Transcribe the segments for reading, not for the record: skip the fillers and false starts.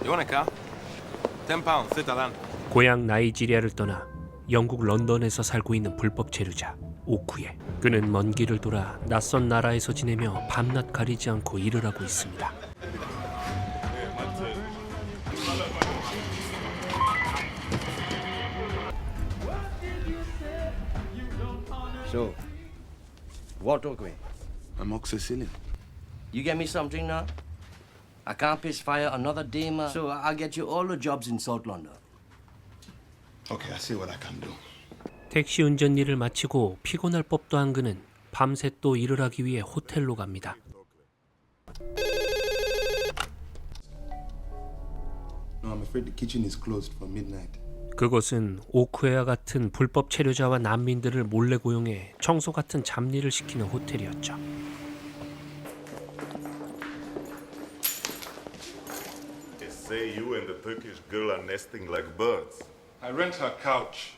You want a car? £10, sit down. 고향 나이지리아를 떠나 영국 런던에서 살고 있는 불법 체류자 오쿠에. 그는 먼 길을 돌아 낯선 나라에서 지내며 밤낮 가리지 않고 일을 하고 있습니다. So, what took me? Amoxicillin. You get me some drink now? I can't piss fire another day, man. So I'll get you all the jobs in South London. Okay, I see what I can do. 택시 운전 일을 마치고 피곤할 법도 한 그는 밤새 또 일을 하기 위해 호텔로 갑니다. No, I'm afraid the kitchen is closed for midnight. 그곳은 오쿠에와 같은 불법 체류자와 난민들을 몰래 고용해 청소 같은 잡일을 시키는 호텔이었죠. They say you and the Turkish girl are nesting like birds. I rent her couch.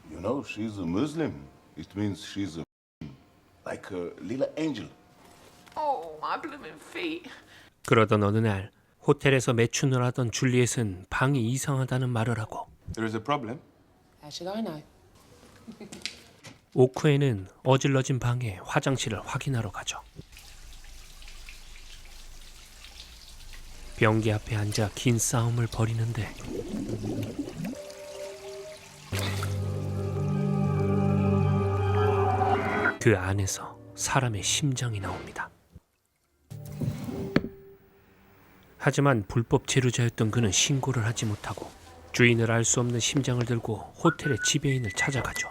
You know, she's a Muslim. It means she's a like a little angel. Oh, my blooming feet. 그러던 어느 날 호텔에서 매춘을 하던 줄리엣은 방이 이상하다는 말을 하고 There is a problem? How should I know? 오쿠에는 어질러진 방에 화장실을 확인하러 가죠. 변기 앞에 앉아 긴 싸움을 벌이는데 그 안에서 사람의 심장이 나옵니다. 하지만 불법 체류자였던 그는 신고를 하지 못하고 주인을 알 수 없는 심장을 들고 호텔의 지배인을 찾아가죠.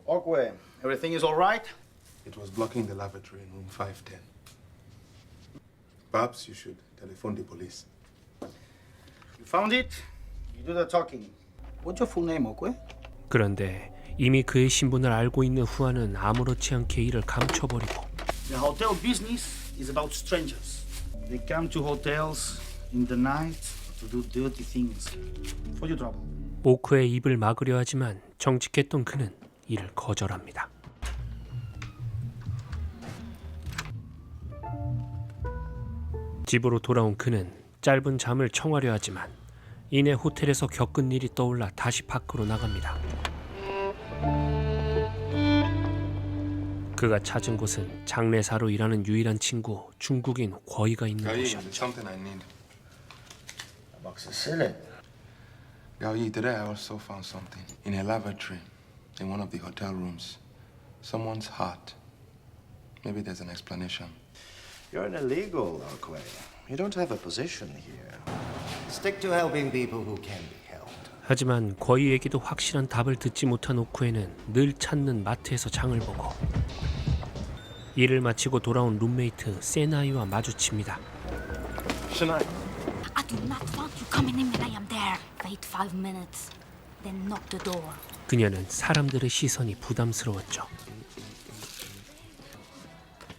Okwe, everything is all right? It was blocking the lavatory in room 510. Perhaps you should telephone the police. You found it? You do the talking. What's your full name, Okwe? 그런데 이미 그의 신분을 알고 있는 후아는 아무렇지 않게 이를 감춰버리고 The hotel business is about strangers. They come to hotels in the night to do dirty things for your trouble. 오크의 입을 막으려 하지만 정직했던 그는 이를 거절합니다. 집으로 돌아온 그는 짧은 잠을 청하려 하지만 이내 호텔에서 겪은 일이 떠올라 다시 밖으로 나갑니다. 그가 찾은 곳은 장례사로 일하는 유일한 친구 중국인 거이가 있는 곳이었죠. There's something I need. Amoxicillin. Gaoyi, today I also found something in a lavatory in one of the hotel rooms. Someone's heart. Maybe there's an explanation. You're an illegal, Okwe. You don't have a position here. Stick to helping people who can be helped. 하지만 거이에게도 확실한 답을 듣지 못한 오쿠에는 늘 찾는 마트에서 장을 보고 일을 마치고 돌아온 룸메이트 세나이와 마주칩니다. Shania. I do not want you coming in when I am there. Wait 5 minutes, then knock the door. 그녀는 사람들의 시선이 부담스러웠죠.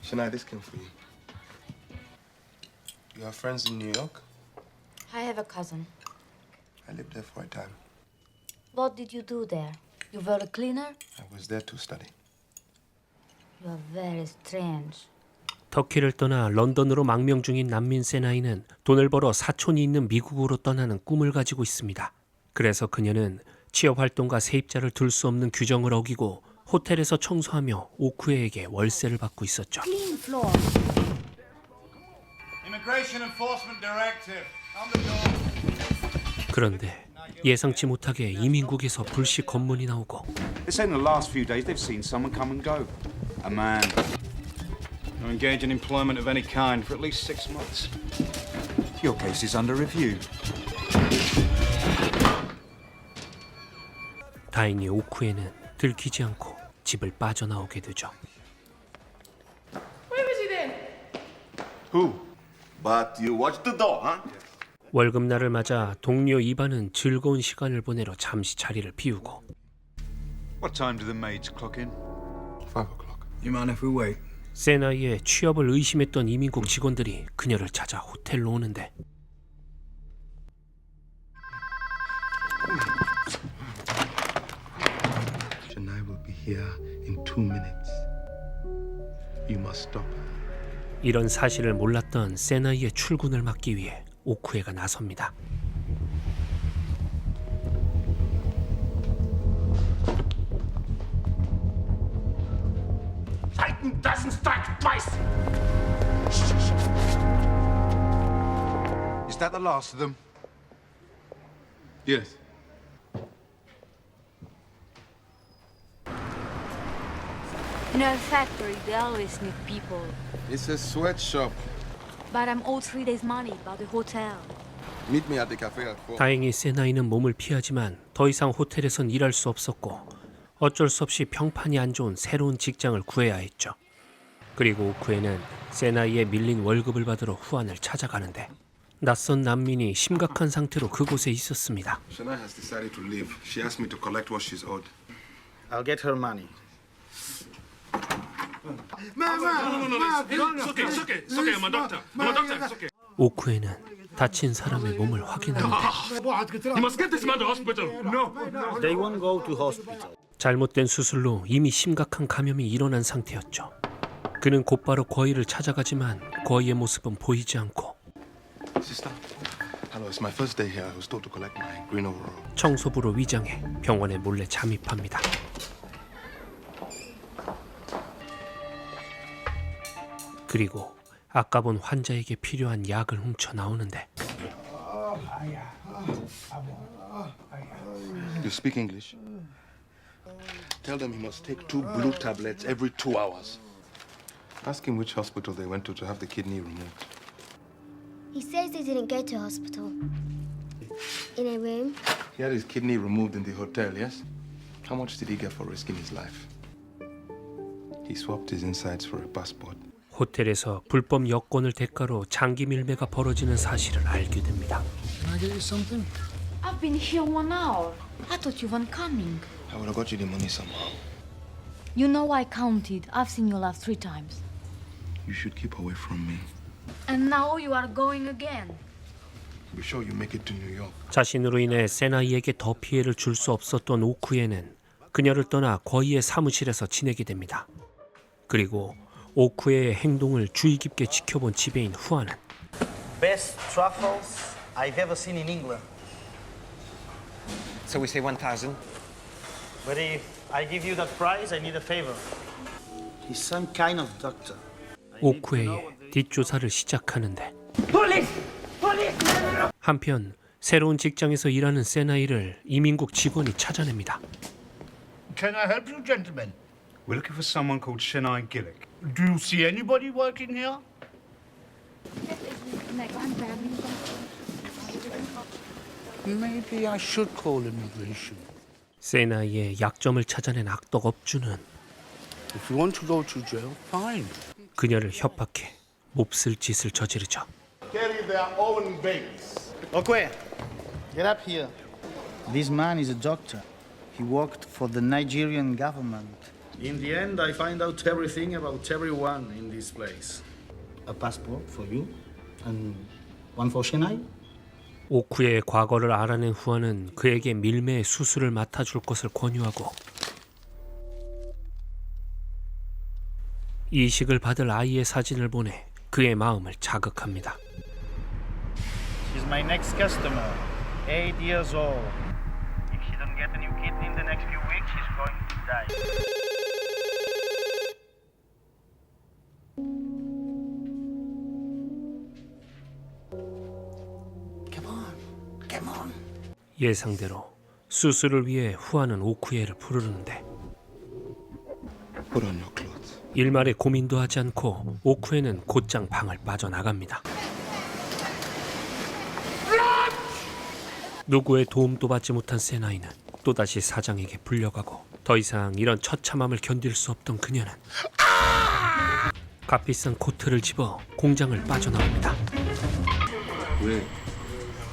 Shania, this came for you. You have friends in New York? I have a cousin. I lived there for a time. What did you do there? You were a cleaner? I was there to study. You are very strange. 터키를 떠나 런던으로 망명 중인 난민 세나이는 돈을 벌어 사촌이 있는 미국으로 떠나는 꿈을 가지고 있습니다. 그래서 그녀는 취업 활동과 세입자를 둘 수 없는 규정을 어기고 호텔에서 청소하며 오쿠에에게 월세를 받고 있었죠. Clean floor. Immigration Enforcement Directive. On the door. 그런데 예상치 못하게 이민국에서 불시 검문이 나오고 They say in the last few days they've seen someone come and go. A man. No engage in employment of any kind for at least 6 months. Your case is under review. 다행히 오쿠에는 들키지 않고 집을 빠져나오게 되죠. Where is he then? Who? But you watch the door, huh? 월급날을 맞아 동료 이반은 즐거운 시간을 보내러 잠시 자리를 비우고 What time do the maids clock in? 5 o'clock. You mind if we wait? 세나이의 취업을 의심했던 이민국 직원들이 그녀를 찾아 호텔로 오는데 be here in 2 minutes. You must stop. 이런 사실을 몰랐던 세나이의 출근을 막기 위해 오쿠에가 나섭니다. Titan doesn't strike twice! Is that the last of them? Yes. In a factory, they always need people. It's a sweatshop. But I'm owed 3 days' money by the hotel. Meet me at the cafe at 4. 다행히 세나이는 몸을 피하지만 더 이상 호텔에선 일할 수 없었고 어쩔 수 없이 평판이 안 좋은 새로운 직장을 구해야 했죠. 그리고 오쿠에는 세나이의 밀린 월급을 받으러 후안을 찾아가는데 낯선 난민이 심각한 상태로 그곳에 있었습니다. Shania has decided to leave. She asked me to collect what she's owed. I'll get her money. 오쿠에는 다친 사람의 몸을 확인하는데 They won't go to hospital. 잘못된 수술로 이미 심각한 감염이 일어난 상태였죠. 그는 곧바로 거의를 찾아가지만 거의의 모습은 보이지 않고 Sister. Hello, it's my first day here. I was told to collect my green overall. 청소부로 위장해 병원에 몰래 잠입합니다. 그리고 아까 본 환자에게 필요한 약을 훔쳐 나오는데 You speak English? Tell them he must take 2 blue tablets every 2 hours. Ask him which hospital they went to have the kidney removed. He says he didn't go to hospital. In a room. He had his kidney removed in the hotel, yes? How much did he get for risking his life? He swapped his insides for a passport. 호텔에서 불법 여권을 대가로 장기 밀매가 벌어지는 사실을 알게 됩니다. Can I get you something? I've been here 1 hour. I thought you weren't coming. I would have got you the money somehow. You know I counted. I've seen you laugh 3 times. You should keep away from me. And now you are going again. Be sure you make it to New York. 자신으로 인해 세나이에게 더 피해를 줄 수 없었던 오쿠에는 그녀를 떠나 거의의 사무실에서 지내게 됩니다. 그리고 오쿠에의 행동을 주의 깊게 지켜본 지배인 후안은 Best truffles I've ever seen in England. So we say 1,000. But if I give you that price, I need a favor. He's some kind of doctor. 오쿠에의 뒷조사를 시작하는데 한편 새로운 직장에서 일하는 세나이를 이민국 직원이 찾아냅니다. Can I help you, gentlemen? We're looking for someone called Shania Gillick. Do you see anybody working here? Maybe I should call immigration. 세나이의 약점을 찾아낸 악덕 업주는 If you want to go to jail, fine. 그녀를 협박해 몹쓸 짓을 저지르죠. Carry their own bags. Okay, get up here. This man is a doctor. He worked for the Nigerian government. In the end, I find out everything about everyone in this place. A passport for you, and one for Shania. 오쿠의 과거를 알아낸 후안은 그에게 밀매의 수술을 맡아줄 것을 권유하고 이식을 받을 아이의 사진을 보내 그의 마음을 자극합니다. She's my next customer, 8 years old. If she don't get a new kidney in the next few weeks, she's going to die. 예상대로 수술을 위해 후안은 오쿠에를 부르는데 Put on your clothes. 일말의 고민도 하지 않고 오쿠에는 곧장 방을 빠져나갑니다. 누구의 도움도 받지 못한 세나이는 또다시 사장에게 불려가고 더 이상 이런 처참함을 견딜 수 없던 그녀는 값비싼 코트를 집어 공장을 빠져나옵니다. 왜?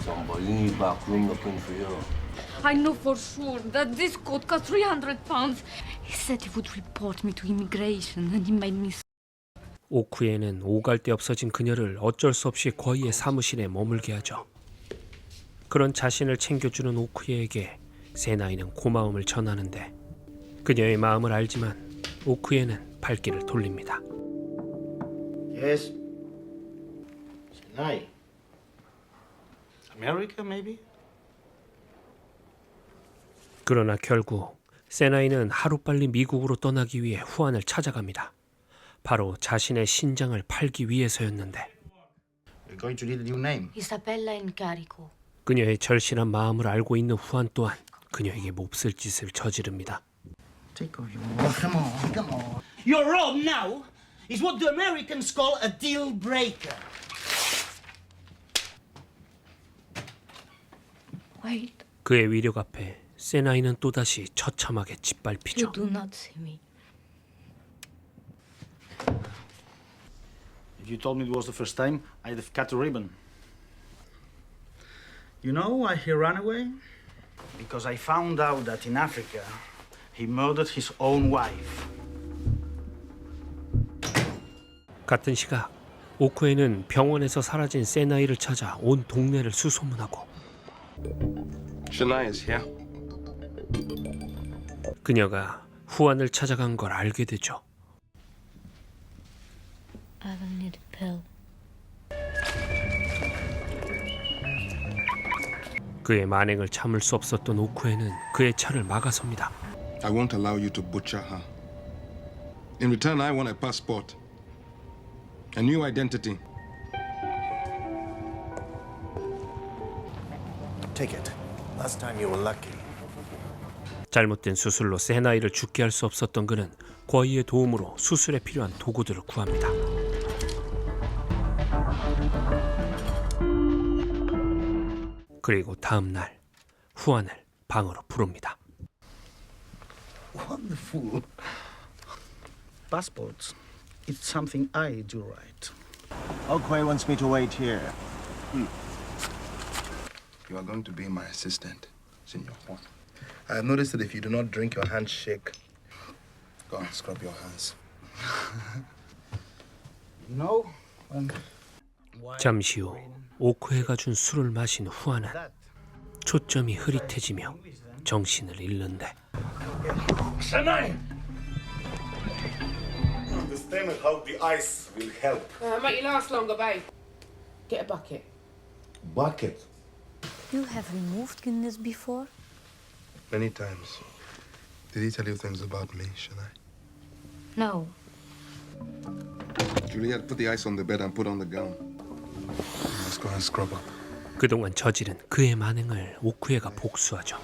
저 멀리 봐 구름 높은 주요. I know for sure that this coat cost 300 pounds. He said he would report me to immigration and he made me. 오쿠에는 오갈 데 없어진 그녀를 어쩔 수 없이 거의의 사무실에 머물게 하죠. 그런 자신을 챙겨주는 오쿠에에게 세나이는 고마움을 전하는데 그녀의 마음을 알지만 오쿠에는 발길을 돌립니다. Yes. Senai. America, maybe? 그러나 결국 세나이는 하루빨리 미국으로 떠나기 위해 후안을 찾아갑니다. 바로 자신의 신장을 팔기 위해서였는데 We're going to need a new name. Isabella Incarico. 그녀의 절실한 마음을 알고 있는 후안 또한 그녀에게 몹쓸 짓을 저지릅니다. Take off your watch. Come on, come on. Your role now is what the Americans call a deal breaker. Wait, 그의 위력 앞에 세나이는 또다시 처참하게 you 짓밟히죠. do not see me. If you told me it was the first time, I'd have cut a ribbon. You know why he ran away? Because I found out that in Africa, he murdered his own wife. 같은 시각 오쿠에는 병원에서 사라진 세나이를 찾아 온 동네를 수소문하고 Shania is here. 그녀가 후안을 찾아간 걸 알게 되죠. I will need a pill. 그의 만행을 참을 수 없었던 오쿠에는 그의 차를 막아섭니다. I won't allow you to butcher her. In return, I want a passport, a new identity. Take it. Last time you were lucky. 잘못된 수술로 세나이를 죽게 할 수 없었던 그는 거의의 도움으로 수술에 필요한 도구들을 구합니다. 그리고 다음 날 후안을 방으로 부릅니다. Wonderful. Passports. It's something I do right. Okway wants me to wait here. You are going to be my assistant, Senor Juan. I have noticed that if you do not drink, your hands shake. Go on, scrub your hands. You know, when... 잠시 후 오쿠에가 준 술을 마신 후안은 초점이 흐릿해지며 정신을 잃는데 Understand how the ice will help. Make you last longer, babe. Get a bucket. Bucket. You have removed Guinness before? Many times. Did he tell you things about me, Shania? No. Juliet, put the ice on the bed and put on the gown. Let's go and scrub up. 그동안 저지른 그의 만행을 오쿠에가 복수하죠.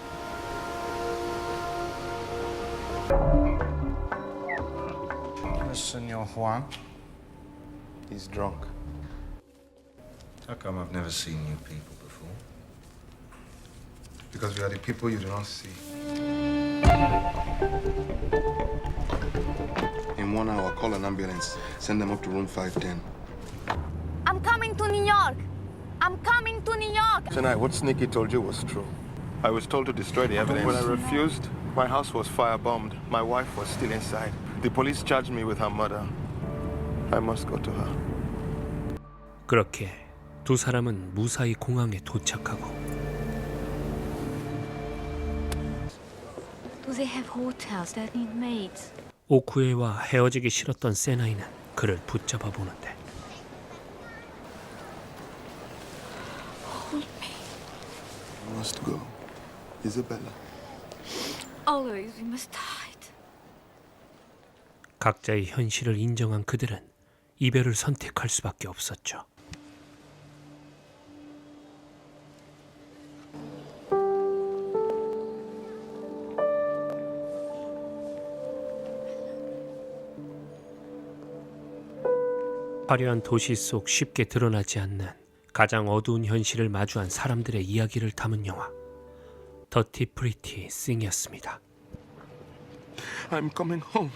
Senor Juan. He's drunk. How come I've never seen you people before? Because we are the people you do not see. In 1 hour, call an ambulance. Send them up to room 510. I'm coming to New York. I'm coming to New York. Shania, what Sneaky told you was true. I was told to destroy the evidence. When I refused, my house was firebombed. My wife was still inside. The police charged me with her murder. I must go to her. 그렇게 두 사람은 무사히 공항에 도착하고 Do they have hotels that need maids? 오쿠에와 헤어지기 싫었던 세나이는 그를 붙잡아 보는데 Hold me. You must go. Isabella. Always we must hide. 각자의 현실을 인정한 그들은 이별을 선택할 수밖에 없었죠. 화려한 도시 속 쉽게 드러나지 않는 가장 어두운 현실을 마주한 사람들의 이야기를 담은 영화 더티 프리티 싱이었습니다. I'm coming home.